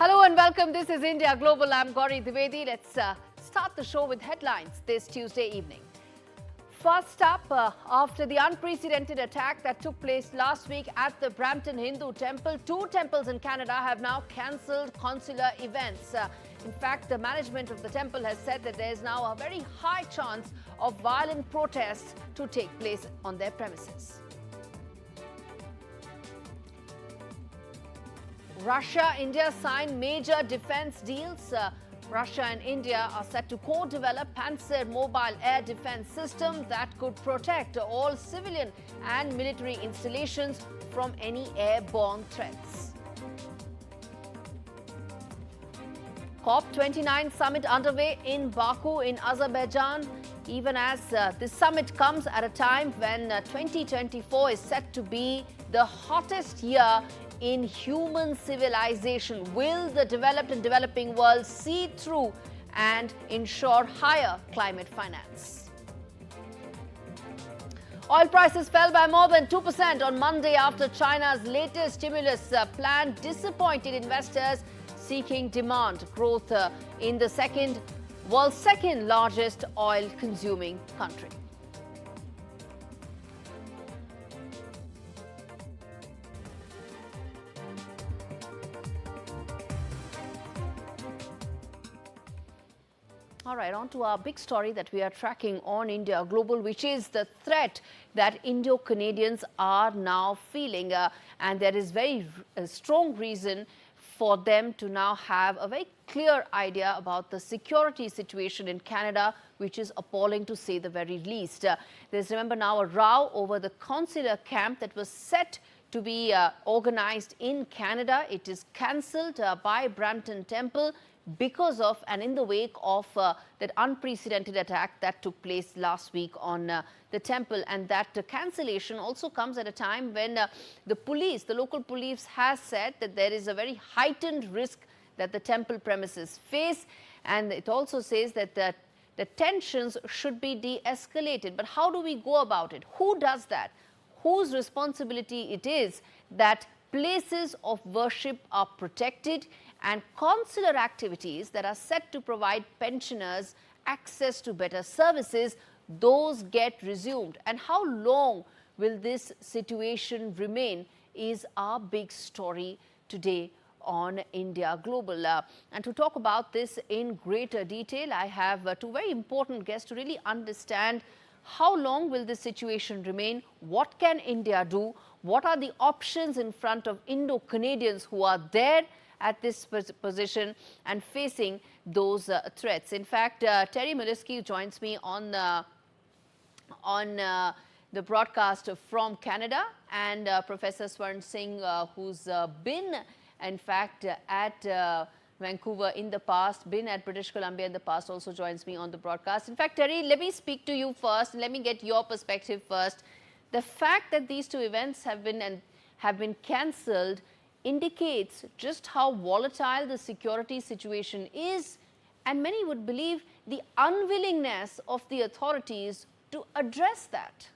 Hello and welcome. This is India Global. I'm Gaurie Dwivedi. Let's start the show with headlines this Tuesday evening. First up, after the unprecedented attack that took place last week at the Brampton Hindu Temple, two temples in Canada have now cancelled consular events. In fact, the management of the temple has said that there is now a very high chance of violent protests to take place on their premises. Russia, India signed major defense deals. Russia and India are set to co-develop Panzer mobile air defense system that could protect all civilian and military installations from any airborne threats. COP29 summit underway in Baku in Azerbaijan, even as this summit comes at a time when 2024 is set to be the hottest year in human civilization. Will the developed and developing world see through and ensure higher climate finance? Oil prices fell by more than 2% on Monday after China's latest stimulus plan disappointed investors seeking demand growth in the world's second largest oil consuming country. All right, on to our big story that we are tracking on India Global, which is the threat that Indo-Canadians are now feeling. And there is very strong reason for them to now have a very clear idea about the security situation in Canada, which is appalling to say the very least. There's, remember now, a row over the consular camp that was set to be organized in Canada. It is cancelled by Brampton Temple because of and in the wake of that unprecedented attack that took place last week on the temple. And that cancellation also comes at a time when the local police has said that there is a very heightened risk that the temple premises face. And it also says that the tensions should be de-escalated. But how do we go about it? Who does that? Whose responsibility it is that places of worship are protected and consular activities that are set to provide pensioners access to better services, those get resumed? And how long will this situation remain is our big story today on India Global. And to talk about this in greater detail, I have two very important guests to really understand how long will this situation remain, what can India do, what are the options in front of Indo-Canadians who are there at this position and facing those threats. In fact, Terry Muliski joins me on the broadcast from Canada, and Professor Swaran Singh, who's been, in fact, at Vancouver in the past, been at British Columbia in the past, also joins me on the broadcast. In fact, Terry, let me speak to you first. Let me get your perspective first. The fact that these two events have been cancelled indicates just how volatile the security situation is, and many would believe the unwillingness of the authorities to address that.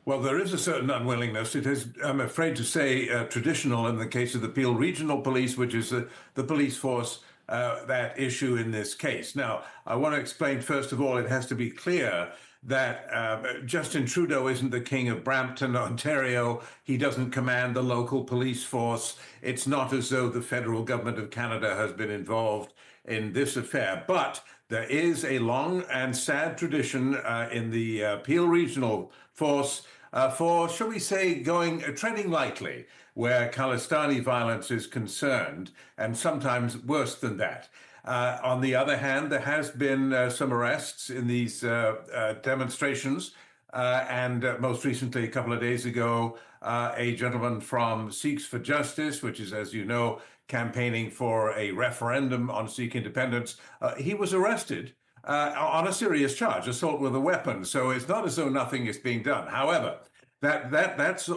Well, there is a certain unwillingness. It is, I'm afraid to say, traditional in the case of the Peel Regional Police, which is the police force that issue in this case. Now, I want to explain, first of all, it has to be clear that Justin Trudeau isn't the king of Brampton, Ontario. He doesn't command the local police force. It's not as though the federal government of Canada has been involved in this affair. But there is a long and sad tradition in the Peel Regional Force for, shall we say, treading lightly where Khalistani violence is concerned, and sometimes worse than that. On the other hand, there has been some arrests in these demonstrations, and most recently, a couple of days ago, a gentleman from Sikhs for Justice, which is, as you know, campaigning for a referendum on Sikh independence. He was arrested on a serious charge, assault with a weapon. So it's not as though nothing is being done. However, that's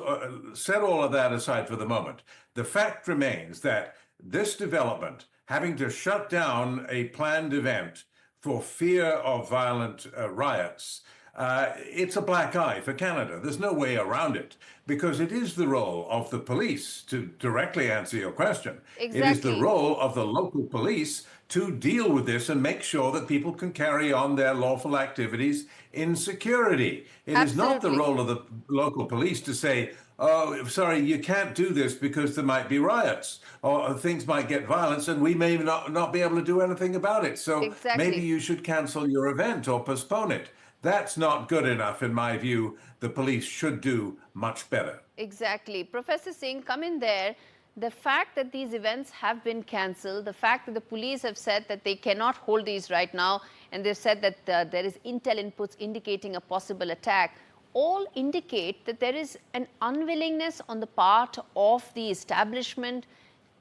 set all of that aside for the moment. The fact remains that this development, having to shut down a planned event for fear of violent riots, it's a black eye for Canada. There's no way around it because it is the role of the police to directly answer your question. It is the Exactly. role of the local police to deal with this and make sure that people can carry on their lawful activities in security. It is not the Absolutely. role of the local police to say, oh, sorry, you can't do this because there might be riots or things might get violence and we may not be able to do anything about it. So maybe Exactly. you should cancel your event or postpone it. That's not good enough, in my view. The police should do much better. Exactly. Professor Singh, come in there. The fact that these events have been cancelled, the fact that the police have said that they cannot hold these right now, and they've said that there is intel inputs indicating a possible attack, all indicate that there is an unwillingness on the part of the establishment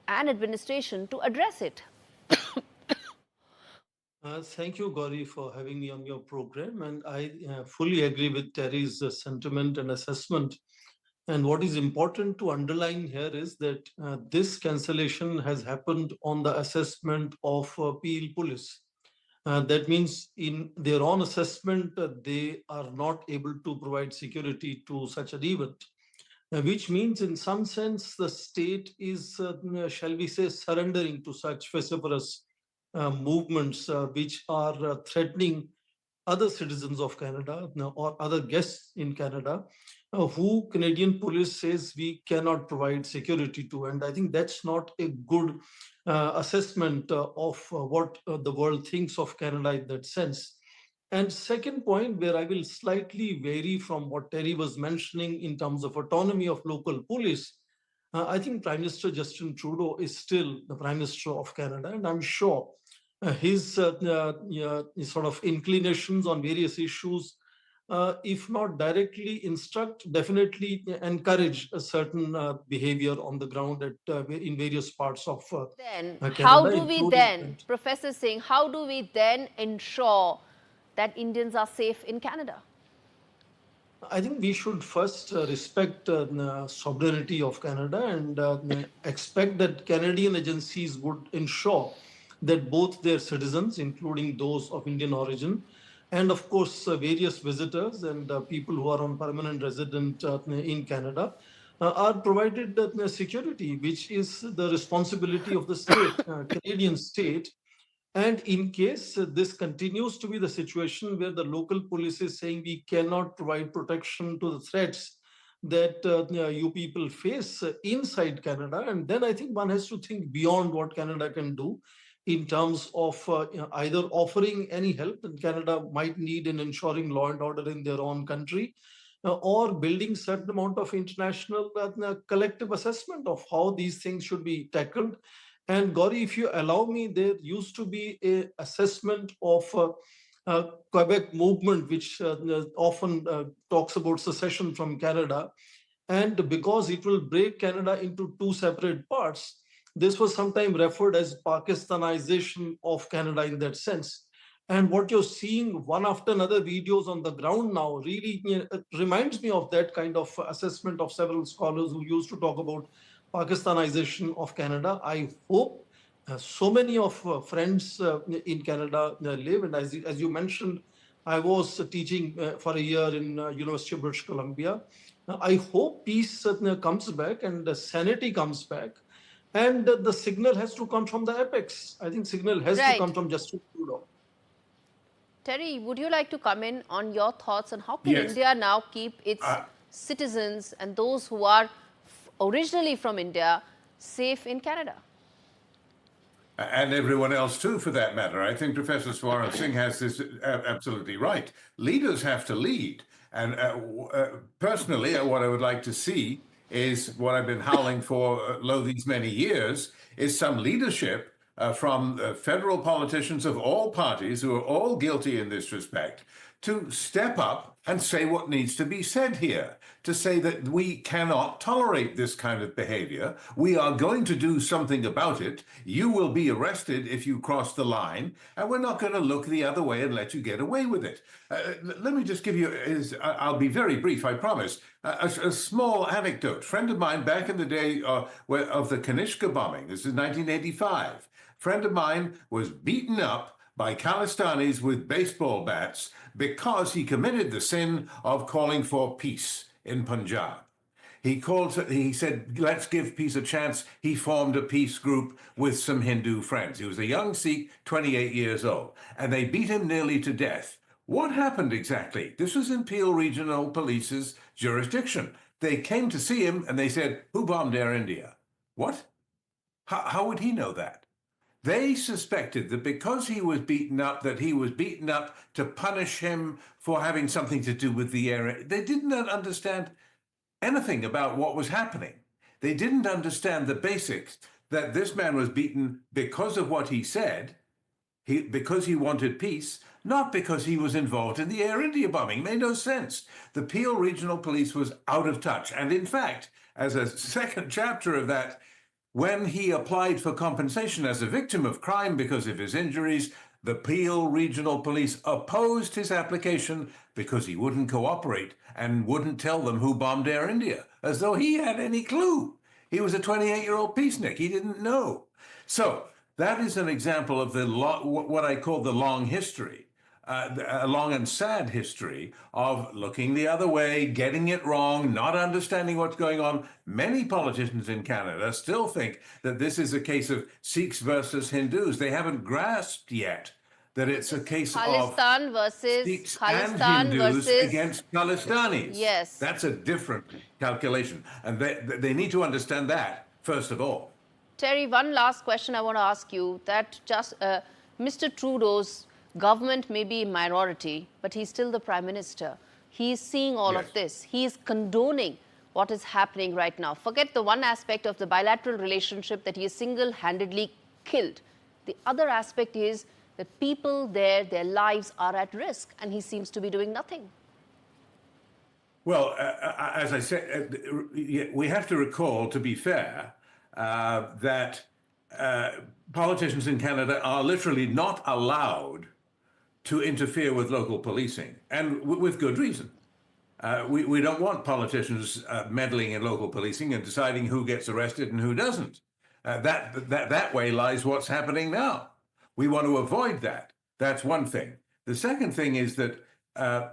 and administration to address it. Thank you, Gaurie, for having me on your program. And I fully agree with Terry's sentiment and assessment. And what is important to underline here is that this cancellation has happened on the assessment of Peel Police. That means in their own assessment, they are not able to provide security to such an event. Which means, in some sense, the state is, shall we say, surrendering to such vociferous movements which are threatening other citizens of Canada or other guests in Canada who Canadian police says we cannot provide security to. And I think that's not a good assessment of what the world thinks of Canada in that sense. And second point, where I will slightly vary from what Terry was mentioning in terms of autonomy of local police, I think Prime Minister Justin Trudeau is still the Prime Minister of Canada, and I'm sure his sort of inclinations on various issues, if not directly instruct, definitely encourage a certain behavior on the ground in various parts of Then, how Canada, do we including. then, Professor Singh, how do we then ensure that Indians are safe in Canada? I think we should first respect the sovereignty of Canada and expect that Canadian agencies would ensure that both their citizens, including those of Indian origin, and of course various visitors and people who are on permanent resident in Canada, are provided security, which is the responsibility of the state, Canadian state. And in case this continues to be the situation where the local police is saying we cannot provide protection to the threats that you people face inside Canada, and then I think one has to think beyond what Canada can do in terms of either offering any help that Canada might need in ensuring law and order in their own country, or building certain amount of international collective assessment of how these things should be tackled. And Gaurie, if you allow me, there used to be a assessment of Quebec movement, which often talks about secession from Canada. And because it will break Canada into two separate parts, this was sometimes referred as Pakistanization of Canada in that sense. And what you're seeing one after another videos on the ground now really reminds me of that kind of assessment of several scholars who used to talk about Pakistanization of Canada. I hope so many of friends in Canada live, and as you mentioned, I was teaching for a year in University of British Columbia. I hope peace comes back and sanity comes back, and the signal has to come from the apex. I think signal has to come from Justin Trudeau. Terry, would you like to come in on your thoughts on how can Yes. India now keep its citizens and those who are originally from India safe in Canada? And everyone else too, for that matter. I think Professor Swaran Singh has this absolutely right. Leaders have to lead. And personally, what I would like to see is what I've been howling for lo these many years, is some leadership from federal politicians of all parties who are all guilty in this respect to step up and say what needs to be said here, to say that we cannot tolerate this kind of behavior. We are going to do something about it. You will be arrested if you cross the line, and we're not going to look the other way and let you get away with it. Let me just give you, I'll be very brief, I promise, a small anecdote. Friend of mine back in the day of the Kanishka bombing, this is 1985, friend of mine was beaten up by Khalistanis with baseball bats because he committed the sin of calling for peace in Punjab. He said, let's give peace a chance. He formed a peace group with some Hindu friends. He was a young Sikh, 28 years old, and they beat him nearly to death. What happened exactly? This was in Peel Regional Police's jurisdiction. They came to see him and they said, who bombed Air India? What? How would he know that? They suspected that because he was beaten up, that he was beaten up to punish him for having something to do with the air. They didn't understand anything about what was happening. They didn't understand the basics, that this man was beaten because of what he said, because he wanted peace, not because he was involved in the Air India bombing. It made no sense. The Peel Regional Police was out of touch. And in fact, as a second chapter of that, when he applied for compensation as a victim of crime because of his injuries, the Peel Regional Police opposed his application because he wouldn't cooperate and wouldn't tell them who bombed Air India, as though he had any clue. He was a 28-year-old peacenik. He didn't know. So that is an example of what I call the long history, a long and sad history of looking the other way, getting it wrong, not understanding what's going on. Many politicians in Canada still think that this is a case of Sikhs versus Hindus. They haven't grasped yet that it's a case Khalistan of versus Sikhs Khalistan and Hindus versus against Khalistanis. Yes. That's a different calculation. And they need to understand that, first of all. Terry, one last question I want to ask you, that just Mr. Trudeau's government may be in minority, but he's still the Prime Minister. He's seeing all Yes. of this. He's condoning what is happening right now. Forget the one aspect of the bilateral relationship that he has single-handedly killed. The other aspect is that people there, their lives are at risk, and he seems to be doing nothing. Well, as I said, we have to recall, to be fair, that politicians in Canada are literally not allowed to interfere with local policing, and with good reason. We don't want politicians meddling in local policing and deciding who gets arrested and who doesn't. That way lies what's happening now. We want to avoid that. That's one thing. The second thing is that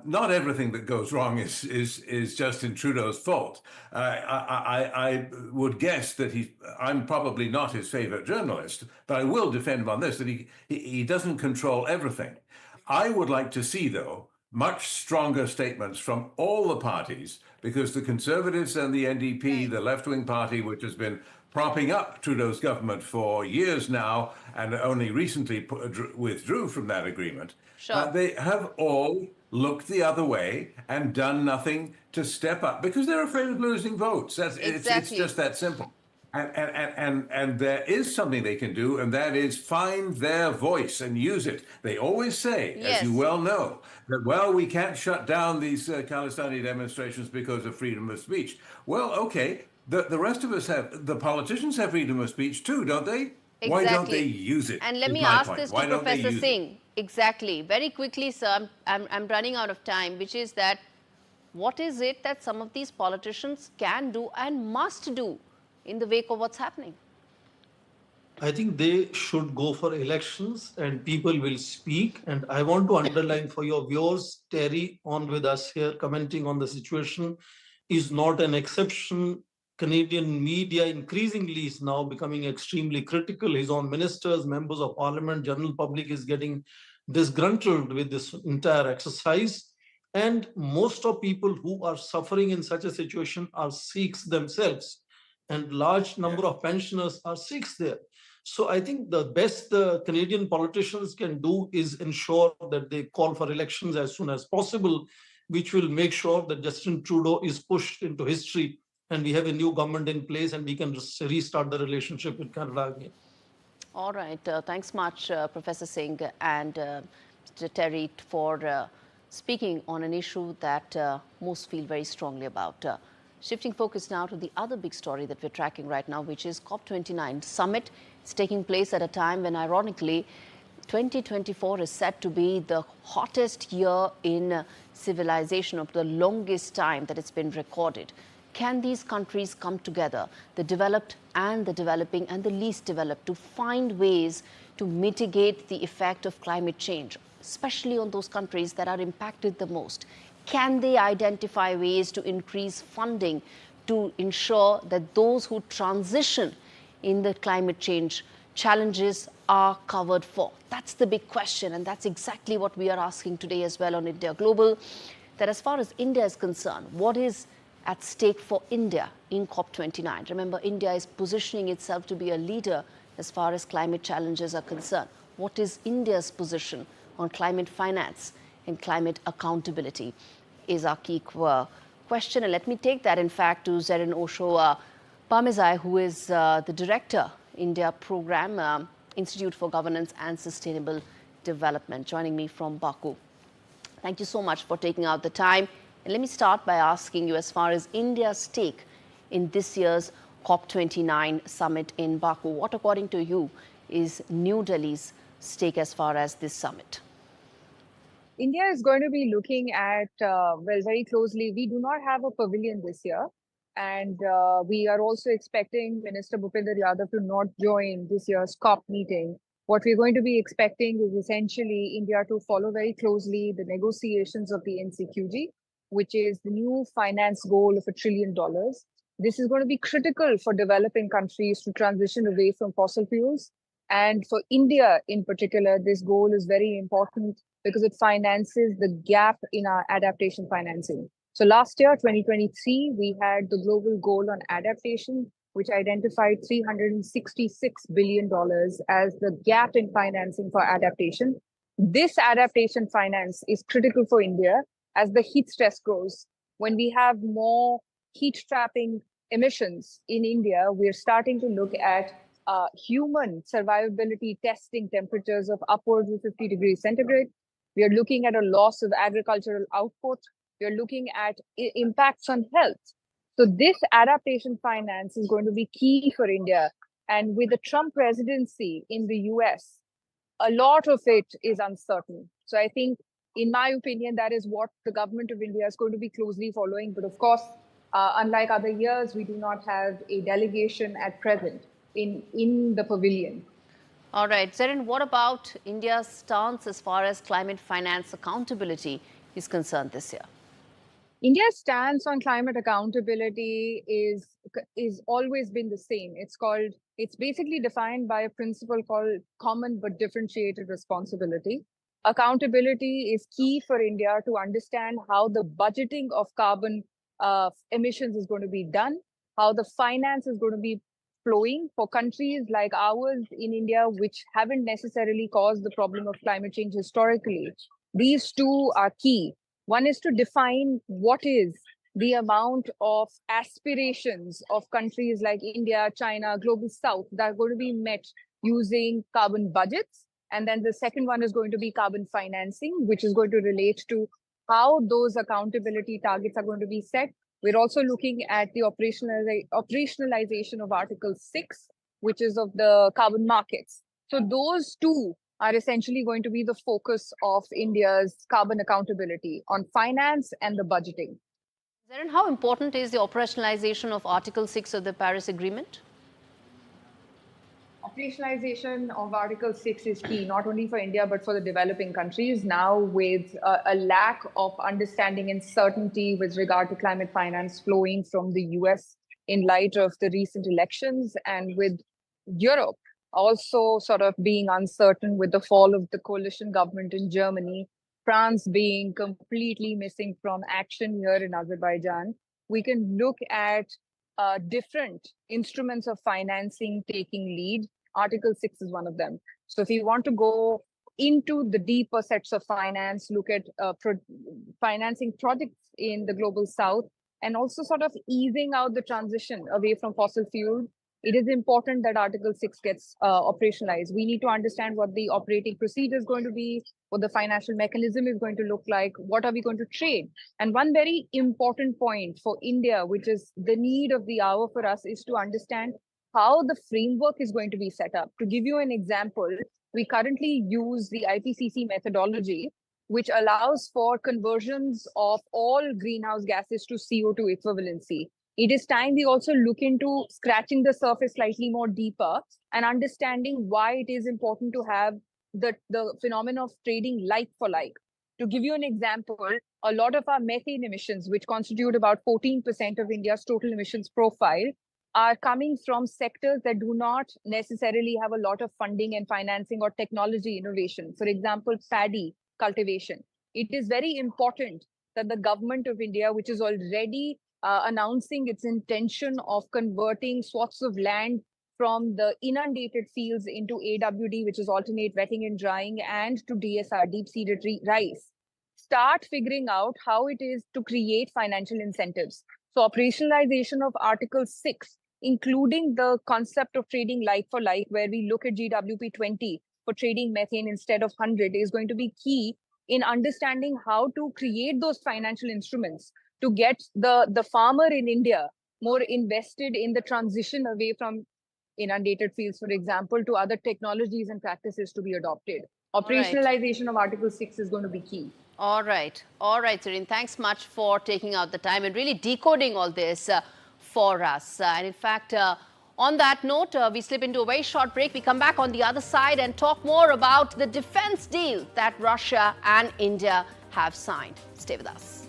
not everything that goes wrong is Justin Trudeau's fault. I would guess that I'm probably not his favorite journalist, but I will defend him on this, that he doesn't control everything. I would like to see, though, much stronger statements from all the parties, because the Conservatives and the NDP, the left-wing party, which has been propping up Trudeau's government for years now and only recently withdrew from that agreement, Sure. they have all looked the other way and done nothing to step up because they're afraid of losing votes. It's just that simple. And there is something they can do, and that is find their voice and use it. They always say, Yes. as you well know, that, well, we can't shut down these Khalistani demonstrations because of freedom of speech. Well, okay, the rest of us the politicians have freedom of speech too, don't they? Exactly. Why don't they use it? And let is me my ask point. this Why to don't they Professor use it? Singh. Exactly. Very quickly, sir, I'm running out of time, which is that what is it that some of these politicians can do and must do in the wake of what's happening? I think they should go for elections and people will speak. And I want to underline for your viewers, Terry on with us here commenting on the situation is not an exception. Canadian media increasingly is now becoming extremely critical. His own ministers, members of parliament, general public is getting disgruntled with this entire exercise. And most of people who are suffering in such a situation are Sikhs themselves. And large number of pensioners are Sikhs there. So I think the best the Canadian politicians can do is ensure that they call for elections as soon as possible, which will make sure that Justin Trudeau is pushed into history and we have a new government in place and we can restart the relationship with Canada again. All right. Thanks much, Professor Singh and Mr. Terry, for speaking on an issue that most feel very strongly about. Shifting focus now to the other big story that we're tracking right now, which is COP29 summit. It's taking place at a time when, ironically, 2024 is set to be the hottest year in civilization of the longest time that it's been recorded. Can these countries come together, the developed and the developing and the least developed, to find ways to mitigate the effect of climate change, especially on those countries that are impacted the most? Can they identify ways to increase funding to ensure that those who transition in the climate change challenges are covered for? That's the big question, and that's exactly what we are asking today as well on India Global, that as far as India is concerned, what is at stake for India in COP29? Remember, India is positioning itself to be a leader as far as climate challenges are concerned. What is India's position on climate finance and climate accountability is our key question. And let me take that, in fact, to Zeren Osho Parmezai, who is the Director, India Program, Institute for Governance and Sustainable Development, joining me from Baku. Thank you so much for taking out the time. And let me start by asking you, as far as India's stake in this year's COP29 summit in Baku, what, according to you, is New Delhi's stake as far as this summit? India is going to be looking at, well, very closely. We do not have a pavilion this year. And we are also expecting Minister Bhupinder Yadav to not join this year's COP meeting. What we're going to be expecting is essentially India to follow very closely the negotiations of the NCQG, which is the new finance goal of $1 trillion. This is going to be critical for developing countries to transition away from fossil fuels. And for India in particular, this goal is very important because it finances the gap in our adaptation financing. So last year, 2023, we had the global goal on adaptation, which identified $366 billion as the gap in financing for adaptation. This adaptation finance is critical for India as the heat stress grows. When we have more heat trapping emissions in India, we're starting to look at human survivability testing temperatures of upwards of 50 degrees centigrade. We are looking at a loss of agricultural output. We are looking at impacts on health. So this adaptation finance is going to be key for India. And with the Trump presidency in the US, a lot of it is uncertain. So I think, in my opinion, that is what the government of India is going to be closely following. But of course, unlike other years, we do not have a delegation at present in the pavilion. All right, Zeren, what about India's stance as far as climate finance accountability is concerned this year? India's stance on climate accountability is always been the same. It's basically defined by a principle called common but differentiated responsibility. Accountability is key for India to understand how the budgeting of carbon emissions is going to be done, how the finance is going to be flowing for countries like ours in India, which haven't necessarily caused the problem of climate change historically. These two are key. One is to define what is the amount of aspirations of countries like India, China, Global South that are going to be met using carbon budgets. And then the second one is going to be carbon financing, which is going to relate to how those accountability targets are going to be set. We're also looking at the operationalization of Article 6, which is of the carbon markets. So those two are essentially going to be the focus of India's carbon accountability on finance and the budgeting. Zeren, how important is the operationalization of Article 6 of the Paris Agreement? Operationalization of Article 6 is key, not only for India, but for the developing countries. Now, with a lack of understanding and certainty with regard to climate finance flowing from the US in light of the recent elections, and with Europe also sort of being uncertain with the fall of the coalition government in Germany, France being completely missing from action here in Azerbaijan, we can look at different instruments of financing taking lead. Article 6 is one of them. So if you want to go into the deeper sets of finance, look at financing projects in the Global South, and also sort of easing out the transition away from fossil fuels, it is important that Article 6 gets operationalized. We need to understand what the operating procedure is going to be, what the financial mechanism is going to look like, what are we going to trade. And one very important point for India, which is the need of the hour for us, is to understand how the framework is going to be set up. To give you an example, we currently use the IPCC methodology, which allows for conversions of all greenhouse gases to CO2 equivalency. It is time we also look into scratching the surface slightly more deeper and understanding why it is important to have the phenomenon of trading like for like. To give you an example, a lot of our methane emissions, which constitute about 14% of India's total emissions profile, are coming from sectors that do not necessarily have a lot of funding and financing or technology innovation. For example, paddy cultivation. It is very important that the government of India, which is already announcing its intention of converting swaths of land from the inundated fields into AWD, which is alternate wetting and drying, and to DSR, deep-seeded rice, start figuring out how it is to create financial incentives. So operationalization of Article 6, including the concept of trading like for like, where we look at GWP 20 for trading methane instead of 100, is going to be key in understanding how to create those financial instruments to get the farmer in India more invested in the transition away from inundated fields, for example, to other technologies and practices to be adopted. Operationalization of Article 6 is going to be key. All right, Zareen, thanks much for taking out the time and really decoding all this for us. And in fact, on that note, we slip into a very short break. We come back on the other side and talk more about the defense deal that Russia and India have signed. Stay with us.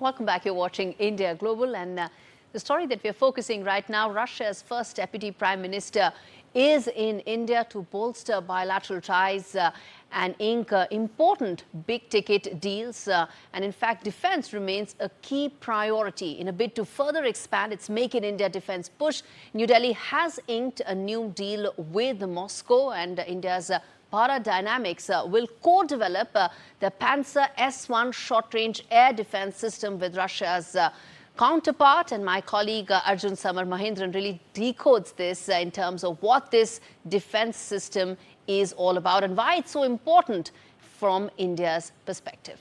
Welcome back. You're watching India Global, and the story that we're focusing right now, Russia's first deputy prime minister is in India to bolster bilateral ties and ink important big-ticket deals. And in fact, defense remains a key priority. In a bid to further expand its Make in India defense push, New Delhi has inked a new deal with Moscow, and India's Para Dynamics will co-develop the Panzer S-1 short-range air defense system with Russia's counterpart. And my colleague Arjun Samar Mahendran really decodes this in terms of what this defense system is all about and why it's so important from India's perspective.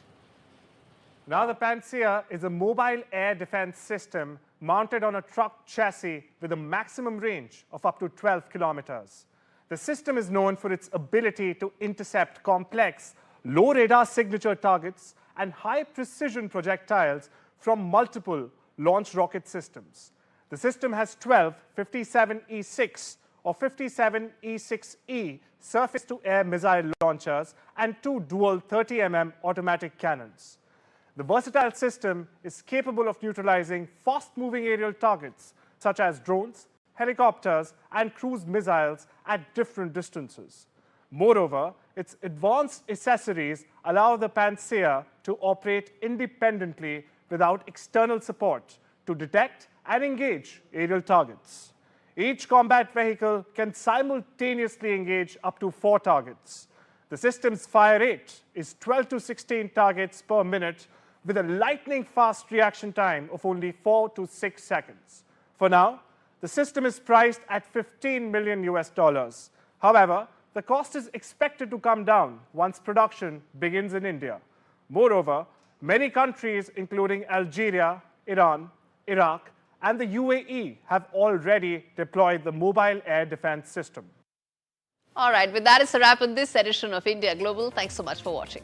Now, the Panzer is a mobile air defense system mounted on a truck chassis with a maximum range of up to 12 kilometers. The system is known for its ability to intercept complex, low radar signature targets and high-precision projectiles from multiple launch rocket systems. The system has 12 57E6 or 57E6E surface-to-air missile launchers and 2 dual 30mm automatic cannons. The versatile system is capable of neutralizing fast-moving aerial targets such as drones, helicopters, and cruise missiles at different distances. Moreover, its advanced accessories allow the Panzer to operate independently without external support to detect and engage aerial targets. Each combat vehicle can simultaneously engage up to 4 targets. The system's fire rate is 12 to 16 targets per minute with a lightning-fast reaction time of only 4 to 6 seconds. For now, the system is priced at $15 million. However, the cost is expected to come down once production begins in India. Moreover, many countries, including Algeria, Iran, Iraq, and the UAE, have already deployed the mobile air defense system. All right, with that, it's a wrap on this edition of India Global. Thanks so much for watching.